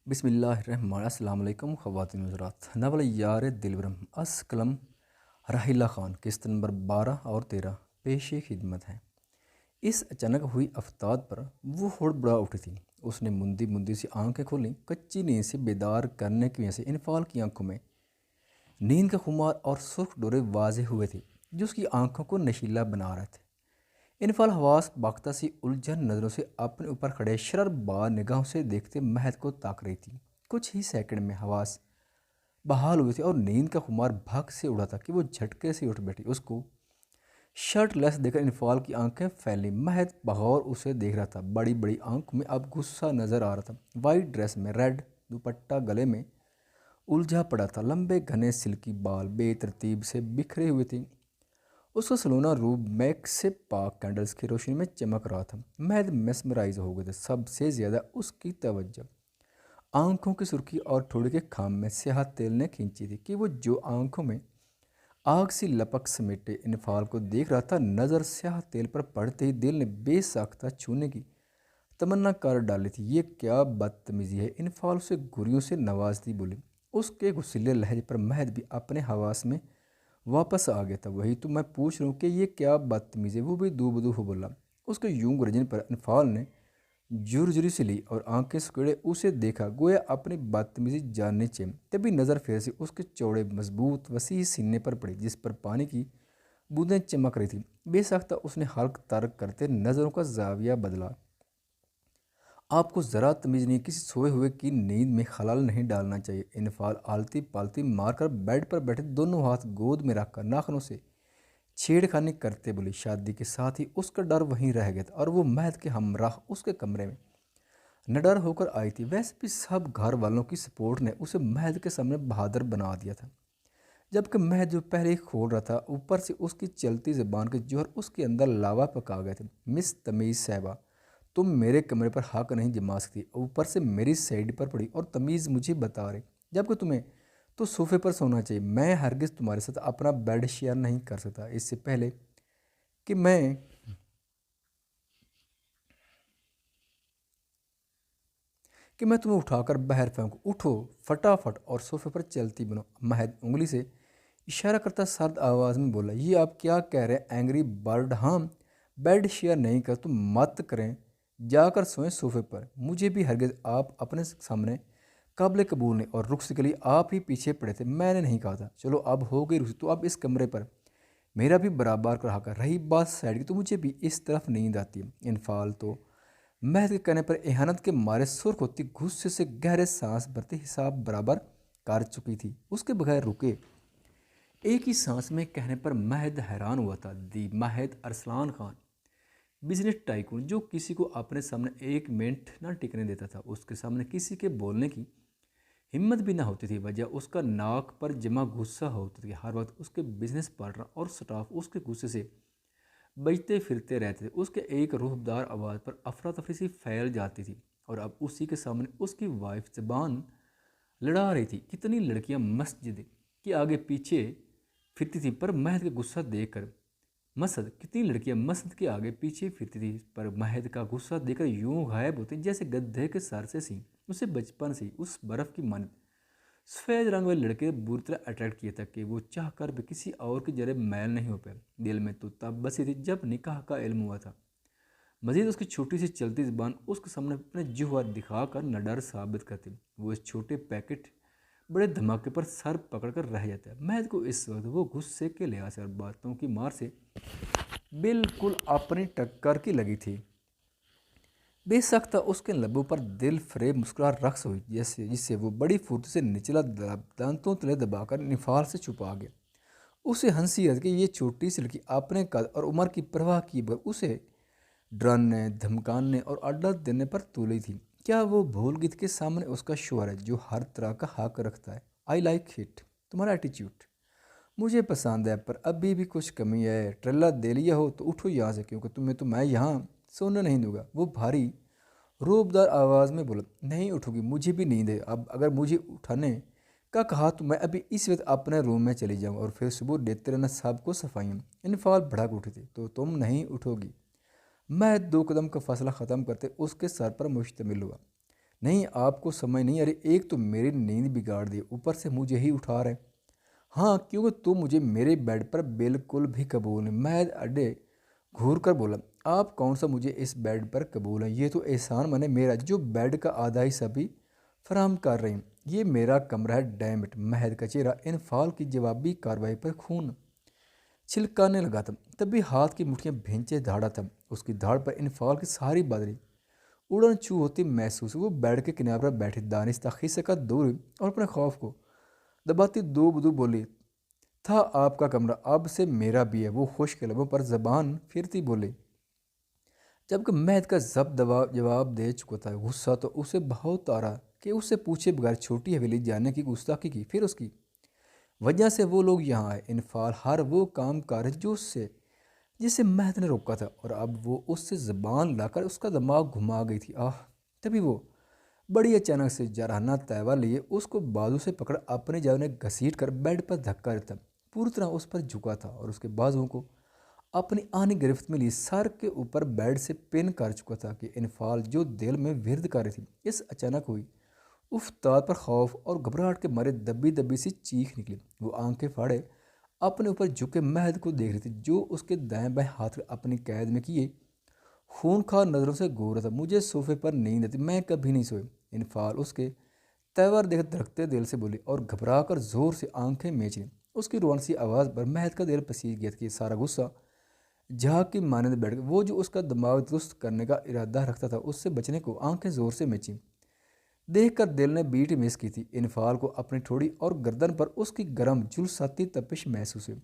بسم اللہ الرحمن السلام علیکم خواتین حضرات ناول یار دلبرم اس قلم راحلہ خان قسط نمبر 12 اور 13 پیش خدمت ہے۔ اس اچانک ہوئی افتاد پر وہ ہڑبڑا اٹھی تھی۔ اس نے مندی مندی سی آنکھیں کھولیں۔ کچی نیند سے بیدار کرنے کی وجہ سے انفال کی آنکھوں میں نیند کا خمار اور سرخ ڈورے واضح ہوئے تھے جو اس کی آنکھوں کو نشیلا بنا رہے تھے۔ انفال حواس باختہ سی الجھن نظروں سے اپنے اوپر کھڑے شرر بار نگاہوں سے دیکھتے مہد کو تاک رہی تھی۔ کچھ ہی سیکنڈ میں حواس بحال ہوئے تھے اور نیند کا خمار بھاگ سے اڑا تھا کہ وہ جھٹکے سے اٹھ بیٹھی۔ اس کو شرٹ لیس دیکھ کر انفال کی آنکھیں پھیلی۔ مہد بغور اسے دیکھ رہا تھا۔ بڑی بڑی آنکھوں میں اب غصہ نظر آ رہا تھا۔ وائٹ ڈریس میں ریڈ دوپٹہ گلے میں الجھا پڑا تھا۔ لمبے گھنے سلکی بال بے ترتیب سے بکھرے ہوئے تھے۔ اس کا سلونا روپ میک سے پاک کینڈلز کی روشنی میں چمک رہا تھا۔ مہد میسمرائز ہو گئے تھے۔ سب سے زیادہ اس کی توجہ آنکھوں کی سرخی اور ٹھوڑی کے خام میں سیاہ تیل نے کھینچی تھی کہ وہ جو آنکھوں میں آگ سی لپک سمیٹے انفال کو دیکھ رہا تھا، نظر سیاہ تیل پر پڑتے ہی دل نے بے ساختہ چھونے کی تمنا کر ڈالی تھی۔ یہ کیا بدتمیزی ہے، انفال اسے گریوں سے نوازتی بولی۔ اس کے غصیلے لہجے پر مہد بھی اپنے حواس میں واپس آ گیا تھا۔ وہی تو میں پوچھ رہا ہوں کہ یہ کیا بدتمیزی ہے، وہ بھی دو بدو ہو بولا۔ اس کے یوں گرجن پر انفال نے جھرجھری سے لی اور آنکھیں سکیڑے اسے دیکھا، گویا اپنی بدتمیزی جاننے چاہیے۔ تبھی نظر پھر سے اس کے چوڑے مضبوط وسیع سینے پر پڑی جس پر پانی کی بوندیں چمک رہی تھی۔ بے ساختہ اس نے حلق ترک کرتے نظروں کا زاویہ بدلا۔ آپ کو ذرا تمیز نہیں، کسی سوئے ہوئے کی نیند میں خلل نہیں ڈالنا چاہیے۔ انفال آلتی پالتی مار کر بیڈ پر بیٹھے دونوں ہاتھ گود میں رکھ کر ناخنوں سے چھیڑ خانی کرتے بولی۔ شادی کے ساتھ ہی اس کا ڈر وہیں رہ گیا تھا اور وہ مہد کے ہمراہ اس کے کمرے میں نڈر ہو کر آئی تھی۔ ویسے بھی سب گھر والوں کی سپورٹ نے اسے مہد کے سامنے بہادر بنا دیا تھا، جبکہ مہد جو پہلے ہی کھول رہا تھا، اوپر سے اس کی چلتی زبان کے جوہر اس کے اندر لاوا پکا گئے تھے۔ مس تمیز صاحبہ، تم میرے کمرے پر حق نہیں جما سکتی، اوپر سے میری سائڈ پر پڑی اور تمیز مجھے بتا رہے، جبکہ تمہیں تو صوفے پر سونا چاہیے۔ میں ہرگز تمہارے ساتھ اپنا بیڈ شیئر نہیں کر سکتا۔ اس سے پہلے کہ میں تمہیں اٹھا کر باہر پھینکوں، اٹھو فٹافٹ اور صوفے پر چلتی بنو۔ مہد انگلی سے اشارہ کرتا سرد آواز میں بولا، یہ آپ کیا کہہ رہے ہیں اینگری برڈ؟ ہاں، بیڈ شیئر نہیں کر تو مت کریں، جا کر سوئیں صوفے پر۔ مجھے بھی ہرگز آپ اپنے سامنے قابل قبول نہیں۔ اور رخصت کے لیے آپ ہی پیچھے پڑے تھے، میں نے نہیں کہا تھا۔ چلو اب ہو گئی رخصت تو اب اس کمرے پر میرا بھی برابر کا حق ہے۔ رہی بات سائڈ کی تو مجھے بھی اس طرف نیند آتی ہے۔ انفال تو مہد کے کہنے پر اہانت کے مارے سرخ ہوتی غصے سے گہرے سانس بھرتے حساب برابر کر چکی تھی، اس کے بغیر رکے۔ ایک ہی سانس میں کہنے پر مہد حیران ہوا تھا۔ دی مہد ارسلان خان، بزنس ٹائکون جو کسی کو اپنے سامنے ایک منٹ نہ ٹکنے دیتا تھا، اس کے سامنے کسی کے بولنے کی ہمت بھی نہ ہوتی تھی۔ وجہ اس کا ناک پر جمع غصہ ہوتا تھا کہ ہر وقت اس کے بزنس پارٹنر اور سٹاف اس کے غصے سے بجتے پھرتے رہتے تھے۔ اس کے ایک روحدار آواز پر افراتفری سی پھیل جاتی تھی اور اب اسی کے سامنے اس کی وائف زبان لڑا رہی تھی۔ کتنی لڑکیاں مسجد کے آگے پیچھے پھرتی تھیں پر مہد کا غصہ دیکھ کر کتنی لڑکیاں مسجد کے آگے پیچھے پھرتی تھی پر مہد کا غصہ دیکھ کر یوں غائب ہوتی جیسے گدھے کے سر سے سی۔ اسے بچپن سے اس برف کی مانند سفید رنگ والے لڑکے بری طرح اٹریکٹ کیا تھا کہ وہ چاہ کر بھی کسی اور کی جانب میل نہیں ہو پایا۔ دل میں تو تب بسی تھی جب نکاح کا علم ہوا تھا۔ مزید اس کی چھوٹی سی چلتی زبان اس کے سامنے اپنے جوہر دکھا کر نڈر ثابت کرتی۔ وہ اس چھوٹے پیکٹ بڑے دھماکے پر سر پکڑ کر رہ جاتا ہے۔ مہد کو اس وقت وہ غصے کے لحاظ سے اور باتوں کی مار سے بالکل اپنی ٹکر کی لگی تھی۔ بے ساختہ اس کے لبوں پر دل فریب مسکراہٹ رقص ہوئی جس سے وہ بڑی پھرتی سے نچلا دانتوں تلے دبا کر انفال سے چھپا گیا۔ اسے ہنسی آتی کہ یہ چھوٹی سی لڑکی اپنے قد اور عمر کی پرواہ کیے بغیر اسے ڈرانے دھمکانے اور اڈا دینے پر تولی تھی۔ کیا وہ بھول گئی تھی کہ سامنے اس کا شوہر ہے جو ہر طرح کا حق رکھتا ہے؟ آئی لائک اٹ، تمہارا ایٹیچیوڈ مجھے پسند ہے، پر ابھی بھی کچھ کمی ہے۔ ٹریلا دے لیا ہو تو اٹھو یہاں سے، کیونکہ تمہیں تو میں یہاں سونے نہیں دوں گا۔ وہ بھاری روبدار آواز میں بولا، نہیں اٹھوں گی، مجھے بھی نیند ہے۔ اب اگر مجھے اٹھانے کا کہا تو میں ابھی اس وقت اپنے روم میں چلی جاؤں اور پھر صبح دیتے رہنا سب کو صفائیاں۔ انفال بھڑک اٹھی تھی، تو تم نہیں اٹھو گی؟ مہد دو قدم کا فاصلہ ختم کرتے اس کے سر پر مشتمل ہوا۔ نہیں آپ کو سمجھ نہیں، ارے ایک تو میری نیند بگاڑ دی، اوپر سے مجھے ہی اٹھا رہے۔ ہاں کیونکہ تم مجھے میرے بیڈ پر بالکل بھی قبول نہیں۔ مہد اڈے گھور کر بولا، آپ کون سا مجھے اس بیڈ پر قبول ہے؟ یہ تو احسان من ہے میرا جو بیڈ کا آدھا حصہ بھی فراہم کر رہی ہوں۔ یہ میرا کمرہ ہے ڈیمٹ۔ مہد کا چہرہ انفعال کی جوابی کارروائی پر خون چھلکانے لگا تھا، تبھی ہاتھ کی مٹھیاں بھینچے دھاڑا تھا۔ اس کی دھاڑ پر انفعال کی ساری بادری اڑن چھو ہوتی محسوس ہوئی۔ وہ بیڈ کے کنارے پر بیٹھی دانستہ خیسے کا دور ہوئی اور اپنے خوف کو دباتی دو بدو بولی، تھا آپ کا کمرہ اب سے میرا بھی ہے۔ وہ خشک لبوں پر زبان پھرتی بولے، جبکہ مہد کا ضبط جواب دے چکا تھا۔ غصہ تو اسے بہت آ رہا کہ اس سے پوچھے بغیر چھوٹی حویلی جانے کی گستاخی کی، پھر اس کی وجہ سے وہ لوگ یہاں آئے۔ انفعال ہر وہ کام کر جسے مہد نے روکا تھا، اور اب وہ اس سے زبان لا کر اس کا دماغ گھما گئی تھی۔ تبھی وہ بڑی اچانک سے جارحانہ تہوار لیے اس کو بازو سے پکڑ اپنے جانب گھسیٹ کر بیڈ پر دھکا دیتا، پوری طرح اس پر جھکا تھا اور اس کے بازوؤں کو اپنی آہنی گرفت میں لیے سر کے اوپر بیڈ سے پن کر چکا تھا کہ انفعال جو دل میں ورد کر رہی تھی، اس اچانک ہوئی افتاد پر خوف اور گھبراہٹ کے مارے دبی دبی سی چیخ نکلی۔ وہ آنکھیں پھاڑے اپنے اوپر جھکے مہد کو دیکھ رہی تھی، جو اس کے دائیں بائیں ہاتھ اپنی قید میں کیے خونخوار نظروں سے گور رہا تھا۔ مجھے صوفے پر نیند آتی، میں کبھی نہیں سوئی۔ انفعال اس کے تیور دیکھ دھڑکتے دل سے بولی اور گھبرا کر زور سے آنکھیں میچ لی۔ اس کی روان سی آواز پر مہد کا دل پسیج گیا کہ سارا غصہ جھاگ کی مانند بیٹھ گیا۔ وہ جو اس کا دماغ درست کرنے کا ارادہ رکھتا تھا، اس سے بچنے کو آنکھیں زور سے میچیں دیکھ کر دل نے بیٹ مس کی تھی۔ انفعال کو اپنی ٹھوڑی اور گردن پر اس کی گرم جھلساتی تپش محسوس ہوئی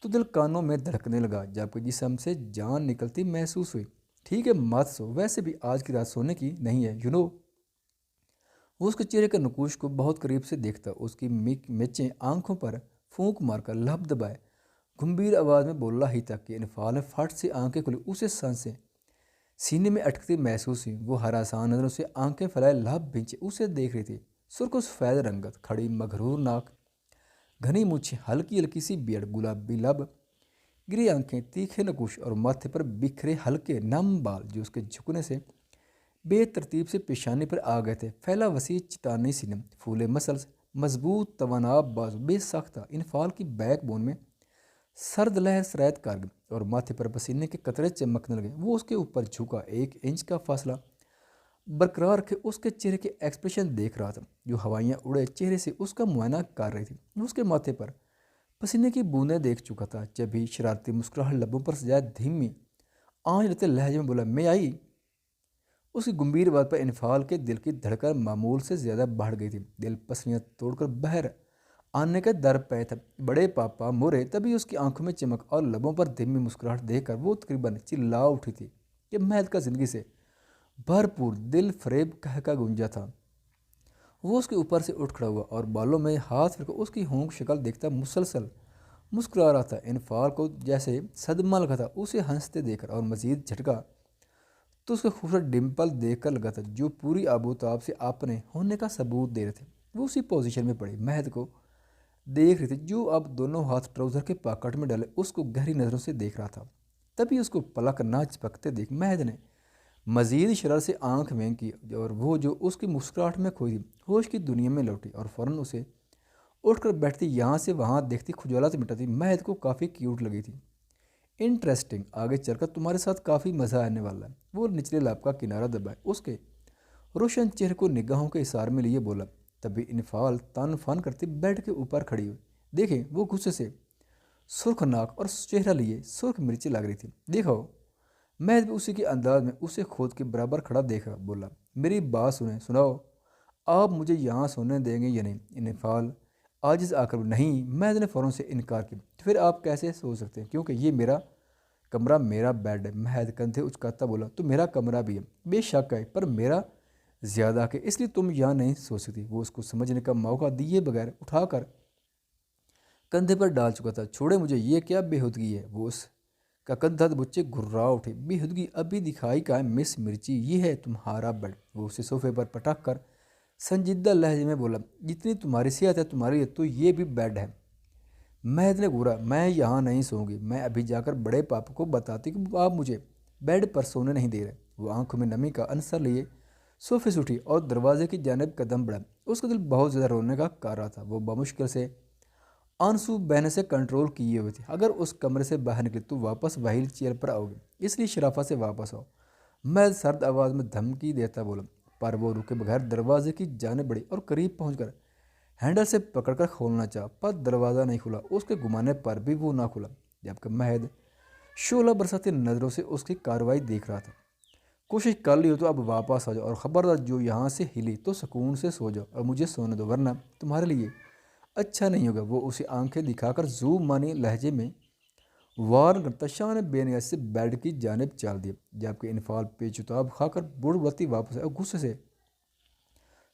تو دل کانوں میں دھڑکنے لگا، جبکہ جسم سے جان نکلتی محسوس ہوئی۔ ٹھیک ہے مت سو، ویسے بھی آج کی رات سونے کی نہیں ہے وہ اس کے چہرے کے نقوش کو بہت قریب سے دیکھتا، اس کی میچیں آنکھوں پر پھونک مار کر لب دبائے گمبھیر آواز میں بول رہا ہی تھا کہ انفعال نے فٹ سے آنکھیں کھلی، اسے سانسیں سینے میں اٹکتی محسوس ہوئی۔ وہ ہراساں نظروں سے آنکھیں پھیلائے لب بھینچے اسے دیکھ رہی تھی۔ سرخ و سفید رنگت، کھڑی مغرور ناک، گھنی مونچھیں، ہلکی ہلکی سی بیئرڈ، گلابی لب، گری آنکھیں، تیکھے نقوش اور ماتھے پر بکھرے ہلکے نم بال جو اس کے جھکنے سے بے ترتیب سے پیشانی پر آ گئے تھے۔ پھیلا وسیع چٹانی سینہ، پھولے مسلس، مضبوط تواناب بازو، بے ساختہ انفعال کی بیک بون میں سرد لہر سرایت کر گئی اور ماتھے پر پسینے کے قطرے چمکنے لگے۔ وہ اس کے اوپر جھکا 1 انچ کا فاصلہ برقرار رکھے اس کے چہرے کے ایکسپریشن دیکھ رہا تھا، جو ہوائیاں اڑے چہرے سے اس کا معائنہ کر رہی تھی۔ اس کے ماتھے پر پسینے کی بوندیں دیکھ چکا تھا، جب بھی شرارتی مسکراہٹ لبوں پر سجائے دھیمی آنچ لیتے لہجے میں بولا، میں آئی۔ اس کی گمبھیر بات پر انفعال کے دل کی دھڑکن معمول سے زیادہ بڑھ گئی تھی۔ دل پسلیاں توڑ کر باہر آنے کے در پہ تھا۔ بڑے پاپا مورے، تبھی اس کی آنکھوں میں چمک اور لبوں پر دھیمی مسکراہٹ دیکھ کر وہ تقریباً چلا اٹھی تھی کہ مہد کا زندگی سے بھرپور دل فریب کہکا گونجا تھا۔ وہ اس کے اوپر سے اٹھ کھڑا ہوا اور بالوں میں ہاتھ پھر اس کی ہونک شکل دیکھتا مسلسل مسکرا رہا تھا۔ انفعال کو جیسے صدمہ لگا تھا اسے ہنستے دیکھ کر، اور مزید جھٹکا تو اس کے خوبصورت ڈمپل دیکھ کر لگا تھا جو پوری آب و تاب سے اپنے ہونے کا ثبوت دے رہے تھے۔ وہ اسی پوزیشن میں پڑی مہد کو دیکھ رہی تھی، جو اب دونوں ہاتھ ٹراؤزر کے پاکٹ میں ڈالے اس کو گہری نظروں سے دیکھ رہا تھا۔ تبھی اس کو پلک نہ چپکتے دیکھ مہد نے مزید شرار سے آنکھ وینک کی، اور وہ جو اس کی مسکراہٹ میں کھوئی تھی ہوش کی دنیا میں لوٹی اور فوراً اسے اٹھ کر بیٹھتی، یہاں سے وہاں دیکھتی، خجالت مٹاتی۔ مہد کو کافی کیوٹ لگی تھی۔ انٹرسٹنگ، آگے چل کر تمہارے ساتھ کافی مزہ آنے والا ہے۔ وہ نچلے لب کا کنارہ دبائے اس کے روشن چہرے کو نگاہوں کے اثار میں لیے بولا۔ تبھی انفعال تن فن کرتی بیڈ کے اوپر کھڑی ہوئی۔ دیکھیں، وہ غصے سے سرخ ناک اور چہرہ لیے سرخ مرچی لگ رہی تھی۔ دیکھو، مہد بھی اسی کے انداز میں اسے خود کے برابر کھڑا دیکھ رہا، بولا، میری بات سناؤ، آپ مجھے یہاں سونے دیں گے یا نہیں؟ انفعال عاجز آ کر نہیں۔ مہد نے فوراً سے انکار کیا، تو پھر آپ کیسے سو سکتے ہیں؟ کیونکہ یہ میرا کمرہ، میرا بیڈ ہے۔ مہد کندھے اچکاتا بولا، تو میرا کمرہ بھی ہے، بے شک ہے، پر میرا زیادہ کہ اس لیے تم یہاں نہیں سو سکتی۔ وہ اس کو سمجھنے کا موقع دیے بغیر اٹھا کر کندھے پر ڈال چکا تھا۔ چھوڑے مجھے، یہ کیا بےہودگی ہے؟ وہ اس کا کندھا بچے گھرا اٹھے۔ بےہودگی ابھی دکھائی کا ہے مس مرچی، یہ ہے تمہارا بیڈ۔ وہ اسے صوفے پر پٹک کر سنجیدہ لہجے میں بولا، جتنی تمہاری صحت ہے تمہاری ہے تو یہ بھی بیڈ ہے۔ مہد نے گورا، میں یہاں نہیں سوؤں گی، میں ابھی جا کر بڑے پاپا کو بتاتی کہ آپ مجھے بیڈ پر سونے نہیں دے رہے۔ وہ آنکھوں میں نمی کا عنصر لیے صوفے سے اٹھی اور دروازے کی جانب قدم بڑھا۔ اس کا دل بہت زیادہ رونے کا کر رہا تھا، وہ بمشکل سے آنسو بہنے سے کنٹرول کیے ہوئے تھے۔ اگر اس کمرے سے باہر نکلے تو واپس وہی چیئر پر آؤ گے، اس لیے شرافت سے واپس آؤ، میں سرد آواز میں دھمکی دیتا بولا۔ پر وہ رکے بغیر دروازے کی جانب بڑھی اور قریب پہنچ کر ہینڈل سے پکڑ کر کھولنا چاہا، پر دروازہ نہیں کھلا۔ اس کے گھمانے پر بھی وہ نہ کھلا، جبکہ مہد شعلہ برساتی نظروں سے اس کی کارروائی دیکھ رہا تھا۔ کوشش کر لی ہو تو اب واپس آ جاؤ، اور خبردار جو یہاں سے ہلی تو سکون سے سو جاؤ اور مجھے سونے دو، ورنہ تمہارے لیے اچھا نہیں ہوگا۔ وہ اسے آنکھیں دکھا کر زو مانی لہجے میں وارن کرتا شان بے نیاز سے بیڈ کی جانب چال دیا، جبکہ انفال پیچتاب کھا کر بڑھ بڑھتی واپس آئی اور غصے سے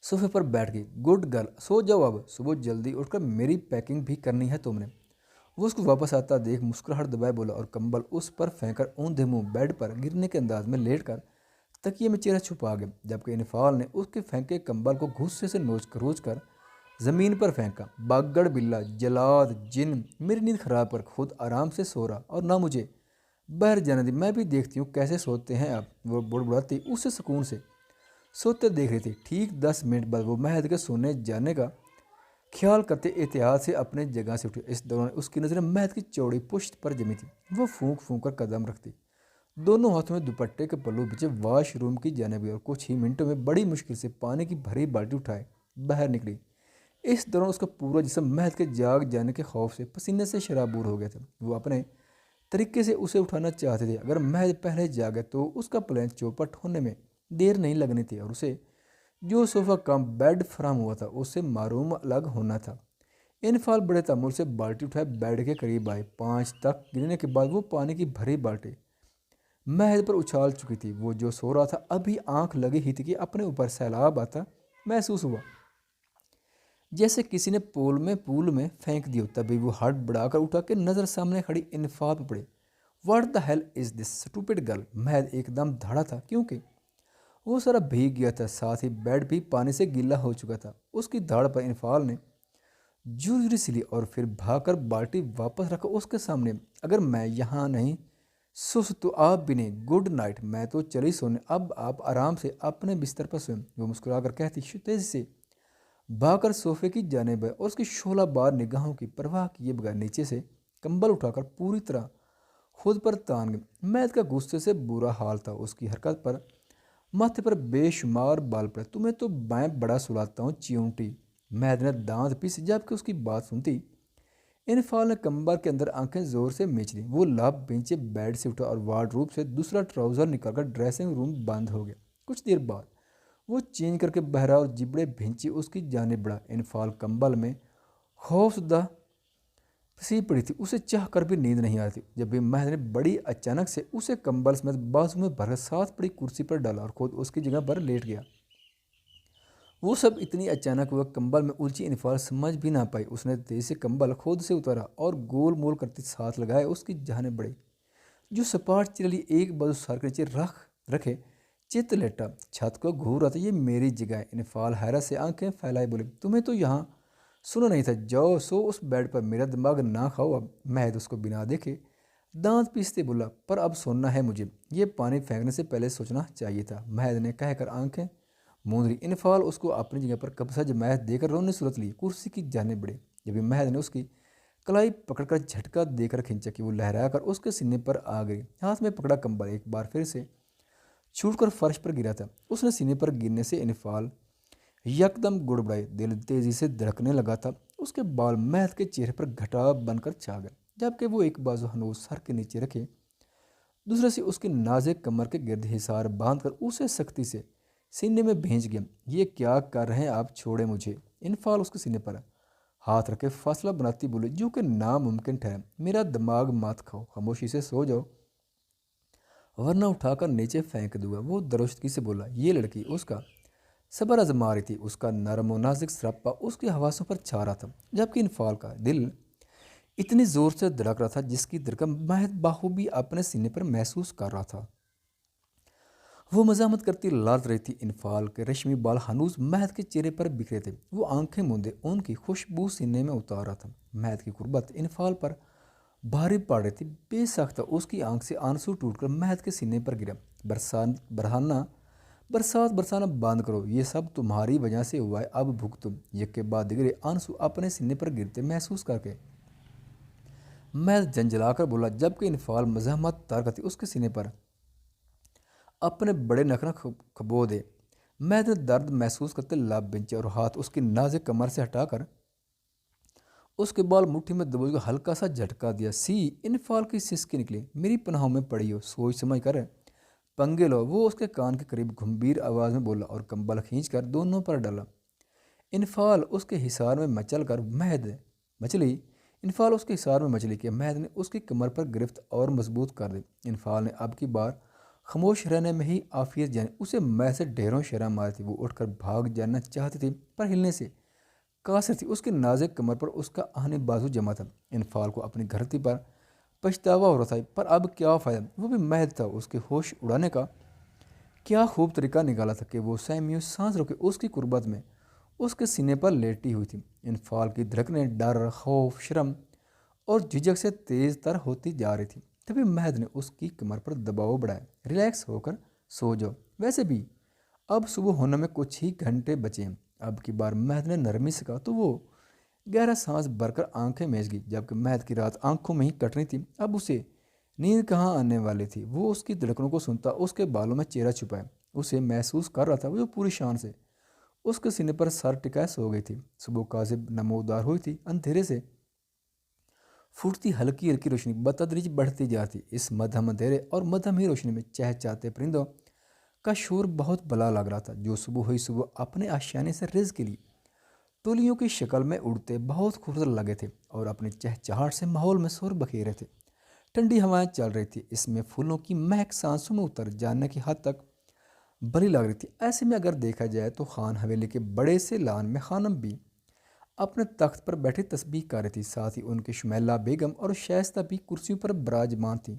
صوفے پر بیٹھ گئی۔ گڈ گرل، سو جاؤ اب، صبح جلدی اٹھ کر میری پیکنگ بھی کرنی ہے تم نے۔ وہ اس کو واپس آتا دیکھ مسکراہٹ دبائے بولا اور کمبل اس پر پھینک کر اوندھے منہ بیڈ پر گرنے کے انداز میں لیٹ کر تکیے میں چہرہ چھپا گیا، جبکہ انفال نے اس کے پھینکے کمبل کو غصے سے نوچ کر زمین پر پھینکا۔ باگڑ بلا، جلاد، جن، میری نیند خراب کر خود آرام سے سو رہا اور نہ مجھے باہر جانے دی، میں بھی دیکھتی ہوں کیسے سوتے ہیں آپ۔ وہ بڑبڑاتی اسے سکون سے سوتے دیکھ رہی تھی۔ ٹھیک 10 منٹ بعد وہ مہد کے سونے جانے کا خیال کرتے احتیاط سے اپنے جگہ سے اٹھی۔ اس دوران اس کی نظریں مہد کی چوڑی پشت پر جمی تھی، وہ پھونک پھونک کر قدم رکھتی، دونوں ہاتھوں میں دوپٹے کے پلو بچے واش روم کی جانب گئی اور کچھ ہی منٹوں میں بڑی مشکل سے پانی کی بھری بالٹی اٹھائے باہر نکلی۔ اس دوران اس کا پورا جسم مہد کے جاگ جانے کے خوف سے پسینے سے شرابور ہو گیا تھا۔ وہ اپنے طریقے سے اسے اٹھانا چاہتے تھے، اگر مہد پہلے جاگے تو اس کا پلان چوپٹ ہونے میں دیر نہیں لگنی تھی اور اسے جو صوفہ کم بیڈ فراہم ہوا تھا اس سے معروم الگ ہونا تھا۔ انفال بڑے تعمل سے بالٹی اٹھائے بیڈ کے قریب آئے۔ 5 تک گننے کے بعد وہ پانی کی بھری بالٹی مہد پر اچھال چکی تھی۔ وہ جو سو رہا تھا ابھی آنکھ لگی ہی تھی کہ اپنے اوپر سیلاب آتا محسوس ہوا، جیسے کسی نے پول میں پھینک دیو۔ تبھی وہ ہاتھ بڑھا کر اٹھا کے نظر سامنے کھڑی انفال پہ پڑے۔ What the hell is this stupid girl? مہد ایک دم دھڑا تھا کیونکہ وہ سارا بھیگ گیا تھا، ساتھ ہی بیڈ بھی پانی سے گیلا ہو چکا تھا۔ اس کی دھاڑ پر انفال نے جوری سی لی اور پھر بھاگ کر بالٹی واپس رکھا اس کے سامنے۔ اگر میں یہاں نہیں سو تو آپ بھی نہیں، گڈ نائٹ، میں تو چلی سونے، اب آپ آرام سے اپنے بستر پر سوئیں، وہ مسکرا کر کہتی تیزی سے بھاگ کر صوفے کی جانب آئے اور اس کی شعلہ بار نگاہوں کی پرواہ کیے بغیر نیچے سے کمبل اٹھا کر پوری طرح خود پر تان گئی۔ مہد کا غصے سے برا حال تھا، اس کی حرکت پر ماتھے پر بے شمار بال پڑے۔ تمہیں تو میں بڑا سلاتا ہوں چیونٹی، مہد نے دانت پیسے جبکہ اس کی بات سنتی انفال نے کمبل کے اندر آنکھیں زور سے میچ لیں۔ وہ لاب بینچے بیڈ سے اٹھا اور وارڈروب سے دوسرا ٹراؤزر نکال کر ڈریسنگ روم بند ہو گیا۔ کچھ دیر بعد وہ چینج کر کے بہرا اور جبڑے بھینچی اس کی جانب بڑھا۔ انفال کمبل میں خوف زدہ پسی پڑی تھی، اسے چاہ کر بھی نیند نہیں آ رہی تھی۔ جب بھی مہد نے بڑی اچانک سے اسے کمبل سمیت بازو میں بھر کر ساتھ پڑی کرسی پر ڈالا اور خود اس کی جگہ پر لیٹ گیا۔ وہ سب اتنی اچانک ہوا کمبل میں الجھی انفال سمجھ بھی نہ پائی۔ اس نے تیزی سے کمبل خود سے اتارا اور گول مول کرتے ساتھ لگائے اس کی جانب بڑھے، جو سپاٹ چلی ایک بازو سر کے نیچے رکھے چت لیٹا چھت کو گھور رہا تھا۔ یہ میری جگہ ہے، انفال حیرت سے آنکھیں پھیلائے بولے، تمہیں تو یہاں سنا نہیں تھا، جاؤ سو اس بیڈ پر، میرا دماغ نہ کھاؤ اب۔ مہد اس کو بنا دیکھے دانت پیستے بولا، پر اب سونا ہے مجھے، یہ پانی پھینکنے سے پہلے سوچنا چاہیے تھا، مہد نے کہہ کر آنکھیں موند لی۔ انفال اس کو اپنی جگہ پر قبضہ جماعت دے کر رونے صورت لی کرسی کی جانب بڑھے۔ جبھی مہد نے اس کی کلائی پکڑ کر جھٹکا دے کر کھینچا کہ وہ لہرا کر اس کے سینے پر آ گئی، ہاتھ میں پکڑا کمبل ایک بار پھر سے چھوٹ کر فرش پر گرا تھا۔ اس نے سینے پر گرنے سے انفال یکدم گڑبڑائے، دل تیزی سے دھڑکنے لگا تھا، اس کے بال مہد کے چہرے پر گھٹا بن کر چھا گئے، جبکہ وہ ایک بازو ہنوز سر کے نیچے رکھے دوسرے سے اس کی نازک کمر کے گرد حصار باندھ کر اسے سختی سے سینے میں بھینچ گیا۔ یہ کیا کر رہے ہیں آپ، چھوڑے مجھے۔ انفال اس کے سینے پر ہاتھ رکھے فاصلہ بناتی بولے، جو کہ ناممکن ٹھہرا، میرا دماغ مت کھاؤ، خاموشی سے سو جاؤ ورنہ اٹھا کر نیچے پھینک دوں گا۔ وہ درستگی سے بولا۔ یہ لڑکی اس کا صبر آزما رہی تھی، اس کا نرم و نازک سراپا اس کی حواسوں پر چھا رہا تھا، جبکہ انفال کا دل اتنی زور سے دھڑک رہا تھا جس کی دھڑکن مہد بخوبی اپنے سینے پر محسوس کر رہا تھا۔ وہ مزاحمت کرتی لڑ رہی تھی، انفال کے ریشمی بال ہنوز مہد کے چہرے پر بکھرے تھے، وہ آنکھیں موندے ان کی خوشبو سینے میں اتار رہا تھا۔ مہد کی قربت انفال پر بھاری پڑ رہی تھی، بے ساختہ اس کی آنکھ سے آنسو ٹوٹ کر مہد کے سینے پر گرا۔ برہانہ برسات برسانا بند کرو، یہ سب تمہاری وجہ سے ہوا ہے، اب بھگتو۔ یک کے بعد دیگرے آنسو اپنے سینے پر گرتے محسوس کر کے مہد جھنجھلا کر بولا، جب کہ انفال مزاحمت تار کرتی اس کے سینے پر اپنے بڑے نخرے کھبو دے۔ مہد نے درد محسوس کرتے لب بنچے اور ہاتھ اس کی نازک کمر سے ہٹا کر اس کے بال مٹھی میں دبوچ کر ہلکا سا جھٹکا دیا۔ سی انفال کی سسکی نکلی، میری پناہوں میں پڑی ہو، سوچ سمجھ کر پنگے لو۔ وہ اس کے کان کے قریب گھمبیر آواز میں بولا اور کمبل کھینچ کر دونوں پر ڈالا۔ انفال اس کے حصار میں مچل کر مہد مچلی انفال اس کے حصار میں مچلی کہ مہد نے اس کی کمر پر گرفت اور مضبوط کر دی۔ انفال نے اب کی بار خاموش رہنے میں ہی عافیت جانی اسے مہد سے ڈھیروں شرح ماری تھی۔ وہ اٹھ کر بھاگ جانا چاہتی تھی پر ہلنے سے قاصر تھی۔ اس کے نازک کمر پر اس کا آہنی بازو جمع تھا۔ انفال کو اپنی غلطی پر پچھتاوا ہو رہا تھا، پر اب کیا فائدہ، وہ بھی مہد تھا۔ اس کے ہوش اڑانے کا کیا خوب طریقہ نکالا تھا کہ وہ سہمیوں سانس روکے اس کی قربت میں اس کے سینے پر لیٹی ہوئی تھی۔ انفال کی دھڑکنیں ڈر، خوف، شرم اور جھجک سے تیز تر ہوتی جا رہی تھی۔ تبھی مہد نے اس کی کمر پر دباؤ بڑھایا، ریلیکس ہو کر سو جاؤ، ویسے بھی اب صبح ہونے میں کچھ ہی گھنٹے بچے ہیں۔ اب کی بار مہد نے نرمی سے کہا تو وہ گہرا سانس بھر کر آنکھیں میچ گئی۔ جبکہ مہد کی رات آنکھوں میں ہی کٹنی تھی، اب اسے نیند کہاں آنے والی تھی۔ وہ اس کی دھڑکنوں کو سنتا اس کے بالوں میں چہرہ چھپائے اسے محسوس کر رہا تھا۔ وہ پوری شان سے اس کے سینے پر سر ٹکائے سو گئی تھی۔ صبح کاذب نمودار ہوئی تھی، اندھیرے سے پھوٹتی ہلکی ہلکی روشنی بتدریج بڑھتی جاتی۔ اس مدھم اندھیرے اور مدھم ہی روشنی میں چہچہاتے پرندوں کا شور بہت بلا لگ رہا تھا، جو صبح ہوئی صبح اپنے آشیانے سے رزق کے لیے تولیوں کی شکل میں اڑتے بہت خوبصورت لگے تھے اور اپنی چہچہاٹ سے ماحول میں سر بکھیرے تھے۔ ٹھنڈی ہوائیں چل رہی تھی، اس میں پھولوں کی مہک سانسوں میں اتر جانے کی حد تک بھلی لگ رہی تھی۔ ایسے میں اگر دیکھا جائے تو خان حویلی کے بڑے سے لان میں خانم بھی اپنے تخت پر بیٹھی تسبیح کر رہی تھی، ساتھ ہی ان کی شمیلہ بیگم اور شائستہ بھی کرسیوں پر براجمان تھیں،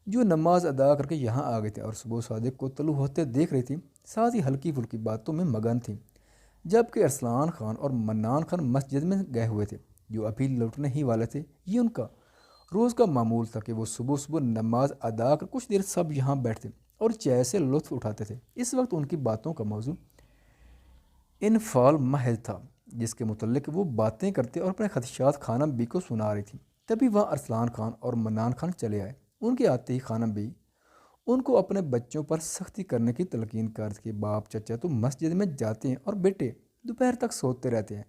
جو نماز ادا کر کے یہاں آ گئی تھی اور صبح صادق کو طلوع ہوتے دیکھ رہی تھی، ساتھ ہی ہلکی پھلکی باتوں میں مگن تھیں۔ جبکہ ارسلان خان اور منان خان مسجد میں گئے ہوئے تھے، جو ابھی لوٹنے ہی والے تھے۔ یہ ان کا روز کا معمول تھا کہ وہ صبح صبح نماز ادا کر کچھ دیر سب یہاں بیٹھتے اور چائے سے لطف اٹھاتے تھے۔ اس وقت ان کی باتوں کا موضوع انفال مہد تھا، جس کے متعلق وہ باتیں کرتے اور اپنے خدشات خانم بی کو سنا رہی تھی۔ تبھی وہاں ارسلان خان اور منان خان چلے آئے۔ ان کے آتے ہی خانم بی ان کو اپنے بچوں پر سختی کرنے کی تلقین کر کہ باپ چچا تو مسجد میں جاتے ہیں اور بیٹے دوپہر تک سوتے رہتے ہیں،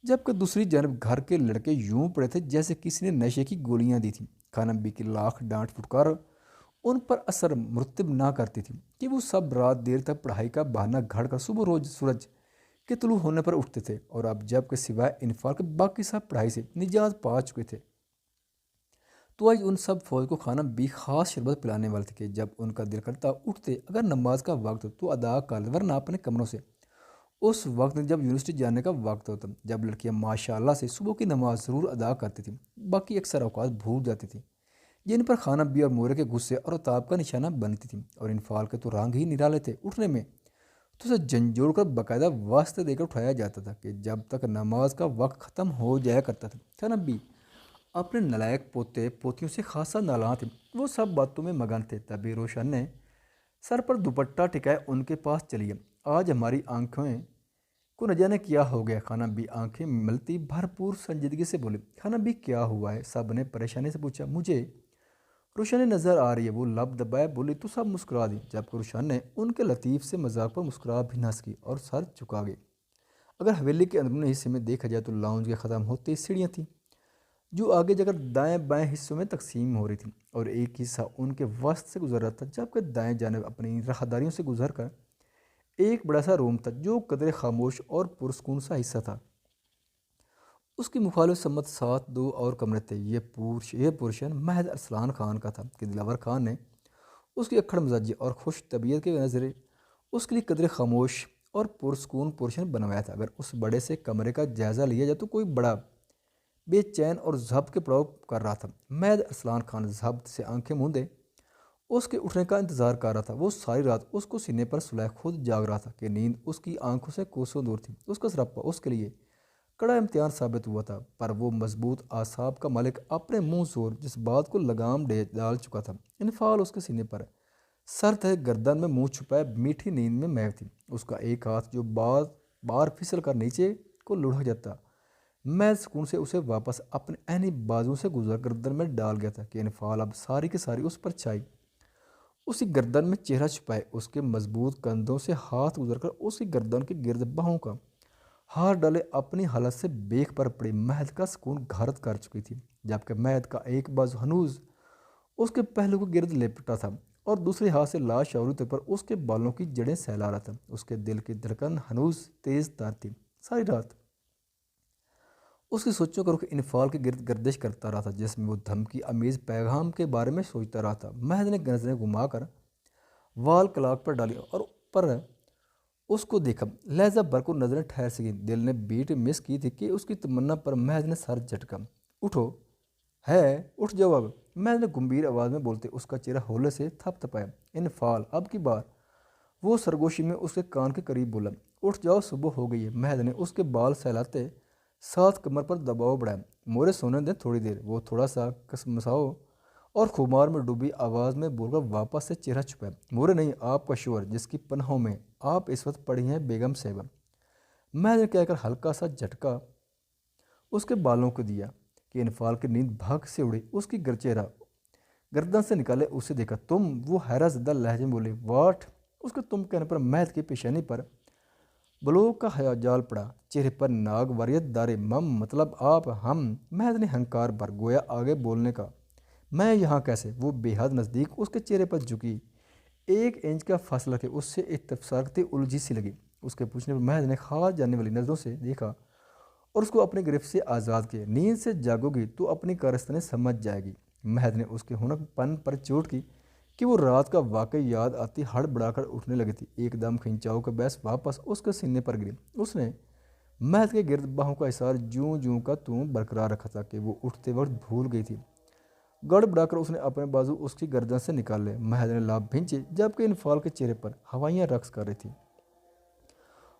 جبکہ دوسری جانب گھر کے لڑکے یوں پڑے تھے جیسے کسی نے نشے کی گولیاں دی تھیں۔ خانم بی کی لاکھ ڈانٹ پھٹکار ان پر اثر مرتب نہ کرتی تھی کہ وہ سب رات دیر تک پڑھائی کا بہانہ گھڑ کر صبح روز سورج کے طلوع ہونے پر اٹھتے تھے، اور اب جب کہ سوائے انفال کے باقی سب پڑھائی سے نجات پا چکے تھے، تو آج ان سب فوج کو خانم بی خاص شربت پلانے والے تھے کہ جب ان کا دل کرتا اٹھتے، اگر نماز کا وقت ہو تو ادا کر لیں، ورنہ اپنے کمروں سے اس وقت جب یونیورسٹی جانے کا وقت ہوتا، جب لڑکیاں ماشاء اللہ سے صبح کی نماز ضرور ادا کرتی تھیں، باقی اکثر اوقات بھول جاتی تھیں، جن پر خانم بی اور مورے کے غصے اور عتاب کا نشانہ بنتی تھیں۔ اور انفال کے تو رنگ ہی نرالے تھے، اٹھنے میں تو اسے جھنجھوڑ کر باقاعدہ واسطے دے کر اٹھایا جاتا تھا کہ جب تک نماز کا وقت ختم ہو جایا کرتا تھا۔ خانم بی اپنے نالائق پوتے پوتیوں سے خاصا نالاں تھے، وہ سب باتوں میں مگن تھے۔ تبھی روشن نے سر پر دوپٹہ ٹکائے ان کے پاس چلی گئی۔ آج ہماری آنکھیں کو نہ جانے کیا ہو گیا، خانم بی آنکھیں ملتی بھرپور سنجیدگی سے بولی۔ خانم بی کیا ہوا ہے؟ سب نے پریشانی سے پوچھا۔ مجھے روشنی نظر آ رہی ہے، وہ لب دبائے بولی تو سب مسکرا دی، جبکہ روشن نے ان کے لطیف سے مذاق پر مسکرا بھی نہ سکی اور سر جھکا گئی۔ اگر حویلی کے اندرونی حصے میں دیکھا جائے تو لاؤنج کے ختم ہوتے ہی سیڑھیاں تھیں، جو آگے جا کر دائیں بائیں حصوں میں تقسیم ہو رہی تھیں، اور ایک حصہ ان کے وسط سے گزر رہا تھا، جبکہ دائیں جانب اپنی راہداریوں سے گزر کر ایک بڑا سا روم تھا جو قدرے خاموش اور پرسکون سا حصہ تھا۔ اس کی مخالف سمت ساتھ دو اور کمرے تھے۔ یہ پورشن مہد ارسلان خان کا تھا کہ دلاور خان نے اس کی اکھڑ مزاجی اور خوش طبیعت کے نظر اس کے لیے قدرے خاموش اور پرسکون پورشن بنوایا تھا۔ اگر اس بڑے سے کمرے کا جائزہ لیا جائے تو کوئی بڑا بے چین اور ضبط کے پڑاؤ کر رہا تھا۔ مہد ارسلان خان ضبط سے آنکھیں موندے اس کے اٹھنے کا انتظار کر رہا تھا۔ وہ ساری رات اس کو سینے پر سلائے خود جاگ رہا تھا کہ نیند اس کی آنکھوں سے کوسوں دور تھی۔ اس کا سراپا اس کے لیے کڑا امتحان ثابت ہوا تھا، پر وہ مضبوط اعصاب کا مالک اپنے منہ زور جس بات کو لگام ڈال چکا تھا۔ انفال اس کے سینے پر سر تھے گردن میں منہ چھپائے میٹھی نیند میں محو تھی۔ اس کا ایک ہاتھ جو بار بار پھسل کر نیچے کو لڑھک جاتا، میں سکون سے اسے واپس اپنے عینی بازو سے گزر گردن میں ڈال گیا تھا کہ انفعال اب ساری کی ساری اس پر چھائی۔ اسی گردن میں چہرہ چھپائے اس کے مضبوط کندھوں سے ہاتھ گزر کر اسی گردن کے گرد باہوں کا ہار ڈالے اپنی حالت سے بیک پر پڑی مہد کا سکون غارت کر چکی تھی، جبکہ مہد کا ایک بازو ہنوز اس کے پہلو کو گرد لپٹا تھا اور دوسرے ہاتھ سے لاشعوری طور پر اس کے بالوں کی جڑیں سہلا رہا تھا۔ اس کے دل کی دھڑکن ہنوز تیز تار تھی۔ ساری رات اس کی سوچوں کا رخ انفعال کے گرد گردش کرتا رہا تھا، جس میں وہ دھمکی امیز پیغام کے بارے میں سوچتا رہا تھا۔ مہد نے نظریں گھما کر وال کلاک پر ڈالی اور اوپر اس کو دیکھا۔ لہجہ بھر کو نظریں ٹھہر سکیں۔ دل نے بیٹ مس کی تھی کہ اس کی تمنا پر مہد نے سر جھٹکا۔ اٹھو ہے، اٹھ جاؤ اب، مہد نے گمبھیر آواز میں بولتے اس کا چہرہ ہولے سے تھپ تھپایا۔ انفعال اب کی بار وہ سرگوشی میں اس کے کان کے قریب بولا۔ اٹھ جاؤ، صبح ہو گئی ہے۔ مہد نے اس کے بال سہلاتے ساتھ کمر پر دباؤ بڑھایا۔ مورے سونے دیں تھوڑی دیر، وہ تھوڑا سا کسمساؤ اور خمار میں ڈوبی آواز میں بول کر واپس سے چہرہ چھپایا۔ مورے نہیں، آپ کا شوہر جس کی پناہوں میں آپ اس وقت پڑی ہیں بیگم صاحبہ، مہد نے کہہ کر ہلکا سا جھٹکا اس کے بالوں کو دیا کہ انفعال کی نیند بھاگ سے اڑی۔ اس کی چہرہ گردن سے نکالے اسے دیکھا۔ تم، وہ حیرت زدہ لہجے میں بولے۔ واٹ؟ اس کے تم کہنے پر مہد کی پیشانی پر بلوغ کا حیاجال پڑا، چہرے پر ناگ واریت دارے مطلب آپ، ہم، مہد نے ہنکار بھر گویا آگے بولنے کا۔ میں یہاں کیسے؟ وہ بے حد نزدیک اس کے چہرے پر جھکی، 1 انچ کا فاصلہ کہ اس سے اتفاق کرتی الجھی سی لگی۔ اس کے پوچھنے پر مہد نے خاص جاننے والی نظروں سے دیکھا اور اس کو اپنی گرفت سے آزاد کیا۔ نیند سے جاگو گی تو اپنی کارستانی سمجھ جائے گی۔ مہد نے اس کے ہنک پن پر چوٹ کی کہ وہ رات کا واقعی یاد آتی ہڑبڑا کر اٹھنے لگی تھی۔ ایک دم کھنچاؤ کا بحث واپس اس کے سینے پر گری۔ اس نے مہد کے گرد باہوں کا احسار جوں جوں کا توں برقرار رکھا تھا کہ وہ اٹھتے وقت بھول گئی تھی۔ گڑ بڑا کر اس نے اپنے بازو اس کی گردن سے نکال لے۔ مہد نے لاب بھینچے جبکہ انفعال کے چہرے پر ہوائیاں رقص کر رہی تھی۔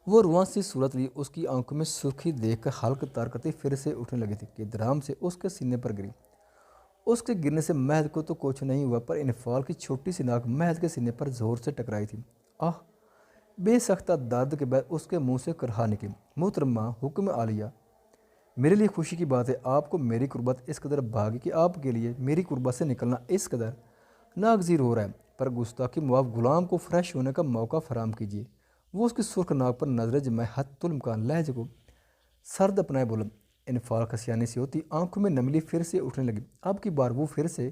وہ رواں سی صورت لی، اس کی آنکھوں میں سرخی دیکھ کر حلق تار کرتی پھر سے اٹھنے لگی تھی کہ درام سے اس کے سینے پر گری۔ اس کے گرنے سے مہد کو تو کچھ نہیں ہوا، پر انفعال کی چھوٹی سی ناک مہد کے سینے پر زور سے ٹکرائی تھی۔ آہ! بے سختہ درد کے بعد اس کے منہ سے کرہا نکلی۔ محترمہ، حکم عالیہ، میرے لیے خوشی کی بات ہے آپ کو میری قربت اس قدر بھاگی کہ آپ کے لیے میری قربت سے نکلنا اس قدر ناگزیر ہو رہا ہے، پر گستاخی معاف غلام کو فریش ہونے کا موقع فراہم کیجیے۔ وہ اس کی سرخ ناک پر نظریں جمائے حتی الامکان لہجے کو سرد اپنائے بولا۔ انفعال خسیانی سی ہوتی آنکھوں میں نملی پھر سے اٹھنے لگی۔ اب کی بار وہ پھر سے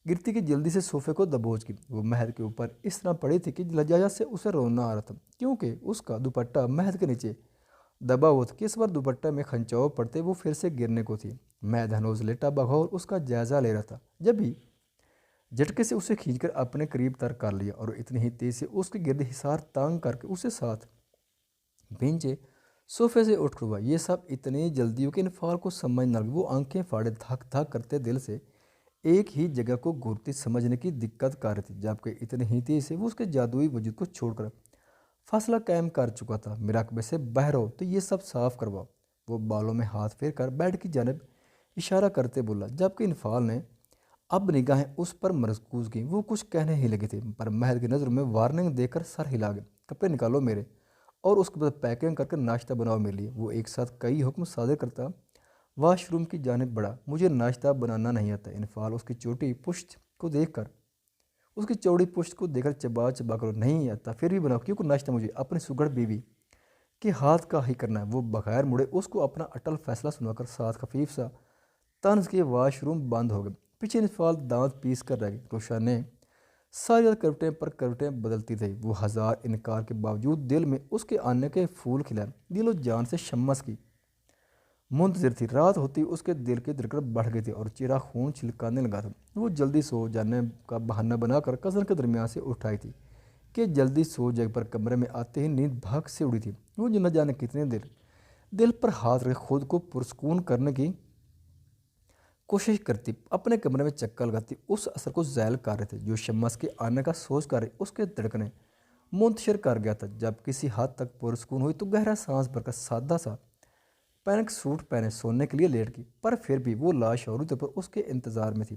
گرتی کہ جلدی سے صوفے کو دبوچ کی۔ وہ مہد کے اوپر اس طرح پڑی تھی کہ لجاجت سے اسے رونا آ رہا تھا، کیونکہ اس کا دوپٹہ مہد کے نیچے دبا ہوا تھا کہ اس بار دوپٹہ میں کھنچاؤ پڑتے وہ پھر سے گرنے کو تھی۔ مہد ہنوز لیٹا بغور اس کا جائزہ لے رہا تھا جب ہی جھٹکے سے اسے کھینچ کر اپنے قریب تر کر لیا اور اتنی ہی تیز سے اس کے گرد حصار تانگ کر کے اسے ساتھ بھینچے صوفے سے اٹھ کھڑا ہوا۔ یہ سب اتنی جلدی ہو کہ انفعال کو سمجھ نہ لگی۔ وہ آنکھیں پھاڑے دھک دھک کرتے دل سے ایک ہی جگہ کو گھورتی سمجھنے کی دقت کر رہی تھی، جبکہ اتنی ہی تیز سے وہ اس کے جادوئی وجود کو چھوڑ کر فاصلہ قائم کر چکا تھا۔ مراقبے سے باہر ہو تو یہ سب صاف کرواؤ۔ وہ بالوں میں ہاتھ پھیر کر بیڈ کی جانب اشارہ کرتے بولا، جبکہ انفعال نے اب نگاہیں اس پر مرکوز کیں۔ وہ کچھ کہنے ہی لگے تھے، پر مہد کی نظروں میں وارننگ دے کر سر ہلا گئے۔ کپڑے نکالو میرے، اور اس کے بعد پیکنگ کر کے ناشتہ بناؤ میرے لیے۔ وہ ایک ساتھ کئی حکم صادر کرتا واش روم کی جانب بڑھا۔ مجھے ناشتہ بنانا نہیں آتا۔ انفعال اس کی چوٹی پشت کو دیکھ کر چبا چبا کر نہیں آتا، پھر بھی بناؤ، کیونکہ ناشتہ مجھے اپنی سگڑ بیوی کے ہاتھ کا ہی کرنا ہے۔ وہ بغیر مڑے اس کو اپنا اٹل فیصلہ سنا کر ساتھ خفیف سا طنز کے واش روم بند ہو گئے۔ پیچھے انفعال دانت پیس کر رہ گئی۔ روشا نے ساری رات کروٹیں پر کروٹیں بدلتی رہی۔ وہ ہزار انکار کے باوجود دل میں اس کے آنے کے پھول کھلائے، دل و جان سے شمس کی منتظر تھی۔ رات ہوتی اس کے دل کی دھڑکن بڑھ گئی تھی اور چہرہ خون چھلکانے لگا تھا۔ وہ جلدی سو جانے کا بہانہ بنا کر کزن کے درمیان سے اٹھائی تھی کہ جلدی سو جائے، پر کمرے میں آتے ہی نیند بھاگ سے اڑی تھی۔ وہ نہ جانے کتنے دل پر ہاتھ رکھ خود کو پرسکون کرنے کی کوشش کرتی، اپنے کمرے میں چکر لگاتی اس اثر کو زائل کر رہے تھے جو شمس کے آنے کا سوچ کر اس کے دھڑکنے منتشر کر گیا تھا۔ جب کسی حد تک پرسکون ہوئی تو گہرا سانس بھر کر سادہ سا پینک سوٹ پہنے سونے کے لیے لیٹ گئی، پر پھر بھی وہ لاشعوری طور پر اس کے انتظار میں تھی۔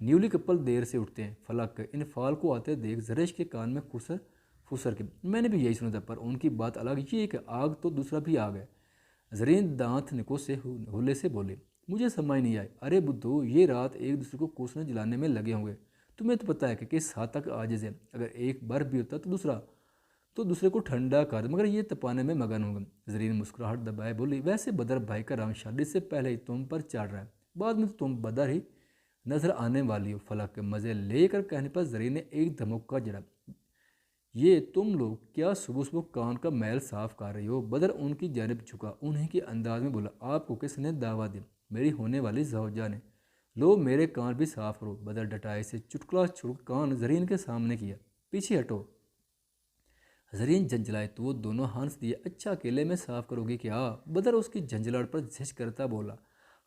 نیولی کپل دیر سے اٹھتے ہیں۔ فلک انفال کو آتے دیکھ زرش کے کان میں خسر کے میں نے بھی یہی سنا تھا، پر ان کی بات الگ یہ کہ آگ تو دوسرا بھی آگ ہے۔ زرین دانت نکو سے ہولے سے بولے، مجھے سمجھ نہیں آئی۔ ارے بدھو، یہ رات ایک دوسرے کو کوسنے جلانے میں لگے ہوں گے۔ تمہیں تو پتہ ہے کہ کس حد تک عاجز ہے، اگر ایک برف بھی ہوتا تو دوسرے کو ٹھنڈا کر دے، مگر یہ تپانے میں مگن ہوگا۔ زرین مسکراہٹ دبائے بولی، ویسے بدر بھائی کا رنگ شادی سے پہلے ہی تم پر چڑھ رہا ہے، بعد میں تو تم بدر ہی نظر آنے والی ہو۔ فلک کے مزے لے کر کہنے پر زرین نے ایک دھمکا جڑا، یہ تم لوگ کیا صبح صبح کان کا میل صاف کر رہی ہو؟ بدر ان کی جانب جھکا، انہیں کے انداز میں بولا، آپ کو کس نے دعویٰ دی؟ میری ہونے والی زوجہ نے۔ لو میرے کان بھی صاف کرو۔ بدر ڈٹائے سے چٹکلا چھڑک کان زرین کے سامنے کیا، پیچھے ہٹو۔ زرین جھنجھلائے تو وہ دونوں ہنس دیے، اچھا اکیلے میں صاف کرو گی کیا؟ بدر اس کی جھنجھلاہٹ پر جھج کرتا بولا،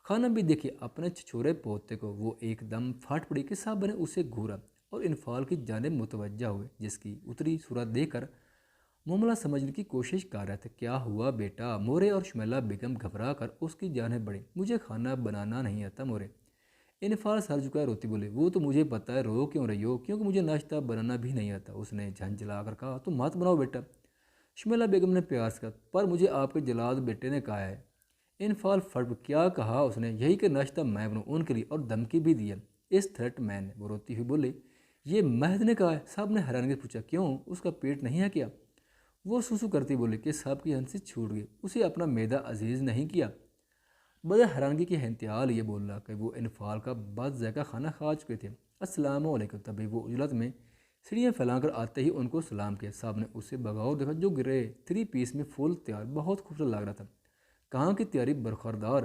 خانم بھی دیکھی اپنے چھچورے پوتے کو۔ وہ ایک دم پھٹ پڑی کہ سب نے اسے گھورا اور انفال کی جانب متوجہ ہوئے، جس کی اتری صورت دیکھ کر معاملہ سمجھنے کی کوشش کر رہے تھے۔ کیا ہوا بیٹا؟ مورے اور شمیلہ بیگم گھبرا کر اس کی جانب بڑھی۔ مجھے کھانا بنانا نہیں آتا مورے۔ انفال سر جھکائے روتی بولے، وہ تو مجھے پتہ ہے، رو کیوں رہی ہو؟ کیونکہ مجھے ناشتہ بنانا بھی نہیں آتا۔ اس نے جھنجھلا کر کہا، تو مت بناؤ بیٹا۔ شمیلہ بیگم نے پیار سے کہا، پر مجھے آپ کے جلاد بیٹے نے کہا ہے۔ انفال فرد کیا کہا اس نے؟ یہی کہ ناشتہ میں بناؤں ان کے لیے، اور دھمکی بھی دی ہے اس تھریٹ مین نے۔ وہ روتی ہوئی بولے، یہ مہد نے کہا ہے؟ صاحب نے حیرانگی سے پوچھا، کیوں اس کا پیٹ نہیں ہے کیا؟ وہ سوسو کرتی بولے کہ صاحب کی ہنسی چھوٹ گئی، اسے اپنا معدہ عزیز نہیں کیا۔ بدر حیرانگی کی انتہا یہ بول رہا کہ وہ انفال کا بد ذائقہ کھانا کھا چکے تھے۔ السلام علیکم۔ تبھی وہ اجلت میں سیڑھیاں پھیلا کر آتے ہی ان کو سلام کیا۔ صاحب نے اسے بغاؤ دیکھا جو گرے 3 پیس میں فل تیار بہت خوبصورت لگ رہا تھا۔ کہاں کی تیاری برخوردار؟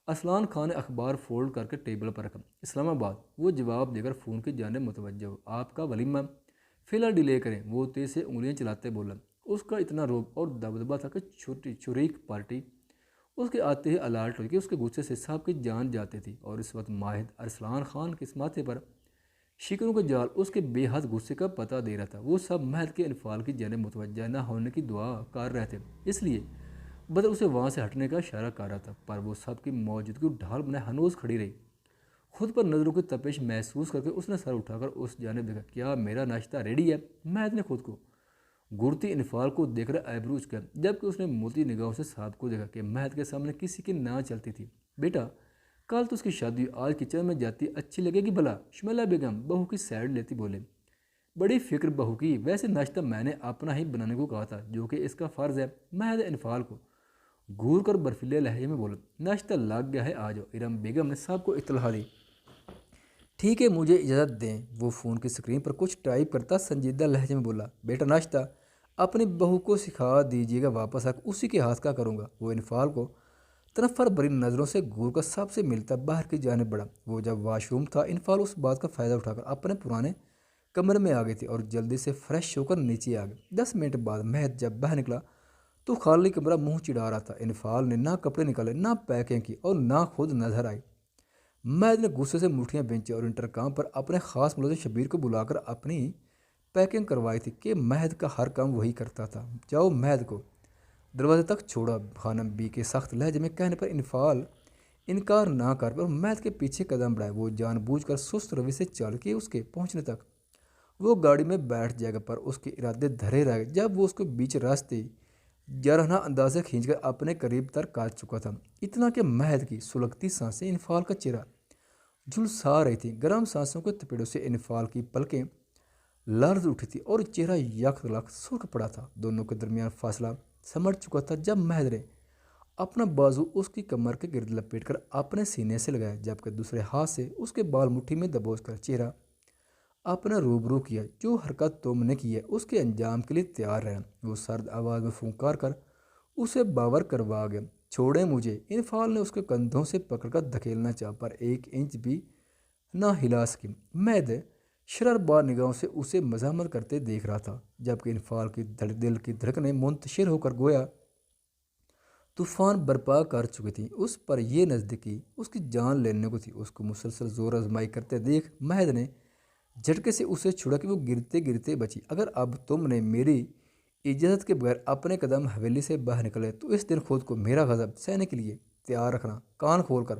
اسلان خان نے اخبار فولڈ کر کے ٹیبل پر رکھا۔ اسلام آباد۔ وہ جواب دے کر فون کی جانب متوجہ ہو، آپ کا ولیمہ فی الحال ڈیلے کریں۔ وہ تیز سے انگلیاں چلاتے بولا، اس کا اتنا روب اور دبدبہ تھا کہ چھوٹی چوریک پارٹی اس کے آتے ہی الرٹ ہوئی کہ اس کے غصے سے صاحب کی جان جاتی تھی، اور اس وقت ماہد ارسلان خان کے ماتھے پر شکروں کا جال اس کے بے حد غصے کا پتہ دے رہا تھا۔ وہ سب مہد کے انفال کی جانب متوجہ نہ ہونے کی دعا کر رہے تھے، اس لیے بدر اسے وہاں سے ہٹنے کا اشارہ کر رہا تھا، پر وہ سب کی موجودگی ڈھال بنائے ہنوز کھڑی رہی۔ خود پر نظروں کی تپش محسوس کر کے اس نے سر اٹھا کر اس جانب دیکھا، کیا میرا ناشتہ ریڈی ہے؟ مہد نے خود کو گھورتی انفال کو دیکھ کر ایبروز کیا، جبکہ اس نے موتی نگاہوں سے صاحب کو دیکھا کہ مہد کے سامنے کسی کی نہ چلتی تھی۔ بیٹا کل تو اس کی شادی، آج کچن میں جاتی اچھی لگے گی بھلا؟ شمیلہ بیگم بہو کی سائڈ لیتی بولے، بڑی فکر بہو کی، ویسے ناشتہ میں نے اپنا ہی بنانے کو کہا تھا، جو کہ اس کا فرض ہے۔ مہد انفال کو گھور کر برفیلے لہجے میں بولا، ناشتہ لگ گیا ہے، آ جاؤ۔ ارم بیگم نے صاحب کو اطلاع دی، ٹھیک ہے مجھے اجازت دیں۔ وہ فون کی اسکرین پر کچھ ٹائپ کرتا سنجیدہ لہجے میں بولا، بیٹا ناشتہ اپنی بہو کو سکھا دیجیے گا، واپس آ کر اسی کے ہاتھ کا کروں گا۔ وہ انفال کو تنفر بری نظروں سے گھور کر سب سے ملتا باہر کی جانب بڑھا۔ وہ جب واش روم تھا، انفال اس بات کا فائدہ اٹھا کر اپنے پرانے کمرے میں آ گئی تھی اور جلدی سے فریش ہو کر نیچے آ گئی۔ 10 منٹ بعد مہد جب باہر نکلا تو خالی کمرہ منہ چڑھا رہا تھا۔ انفال نے نہ کپڑے نکالے، نہ پیکنگ کی، اور نہ خود نظر آئی۔ مہد نے غصے سے مٹھیاں بینچی اور انٹرکام پر اپنے خاص ملازم شبیر کو بلا کر اپنی پیکنگ کروائی تھی کہ مہد کا ہر کام وہی کرتا تھا۔ جاؤ مہد کو دروازے تک چھوڑا، خانم بی کے سخت لہجے میں کہنے پر انفال انکار نہ کر پر مہد کے پیچھے قدم بڑھائے۔ وہ جان بوجھ کر سست روی سے چل کے اس کے پہنچنے تک وہ گاڑی میں بیٹھ جائے گا، پر اس کے ارادے دھرے رہ گئے جب وہ اس کو بیچ راستے جارحانہ اندازے کھینچ کر اپنے قریب تر کر چکا تھا، اتنا کہ مہد کی سلگتی سانسیں انفال کا چہرہ جھلسا رہی تھی۔ گرم سانسوں کے تپیڑوں سے انفال کی پلکیں لرز اٹھی تھی اور چہرہ یک لک سرخ پڑا تھا۔ دونوں کے درمیان فاصلہ سمٹ چکا تھا جب مہد نے اپنا بازو اس کی کمر کے گرد لپیٹ کر اپنے سینے سے لگایا، جبکہ دوسرے ہاتھ سے اس کے بال مٹھی میں دبوچ کر چہرہ اپنا روبرو کیا۔ جو حرکت تم نے کی ہے اس کے انجام کے لیے تیار رہنا۔ وہ سرد آواز میں پھنکار کر اسے باور کروا گیا۔ چھوڑیں مجھے۔ انفال نے اس کے کندھوں سے پکڑ کر دھکیلنا چاہا، پر 1 انچ بھی نہ ہلا سکی۔ مہد شرر بار نگاہوں سے اسے مزاحمت کرتے دیکھ رہا تھا، جبکہ انفال کی دل کی دھڑکنیں منتشر ہو کر گویا طوفان برپا کر چکی تھی۔ اس پر یہ نزدیکی اس کی جان لینے کو تھی۔ اس کو مسلسل زور آزمائی کرتے دیکھ مہد نے جھٹکے سے اسے چھڑا کہ وہ گرتے گرتے بچی۔ اگر اب تم نے میری اجازت کے بغیر اپنے قدم حویلی سے باہر نکلے تو اس دن خود کو میرا غضب سہنے کے لیے تیار رکھنا۔ کان کھول کر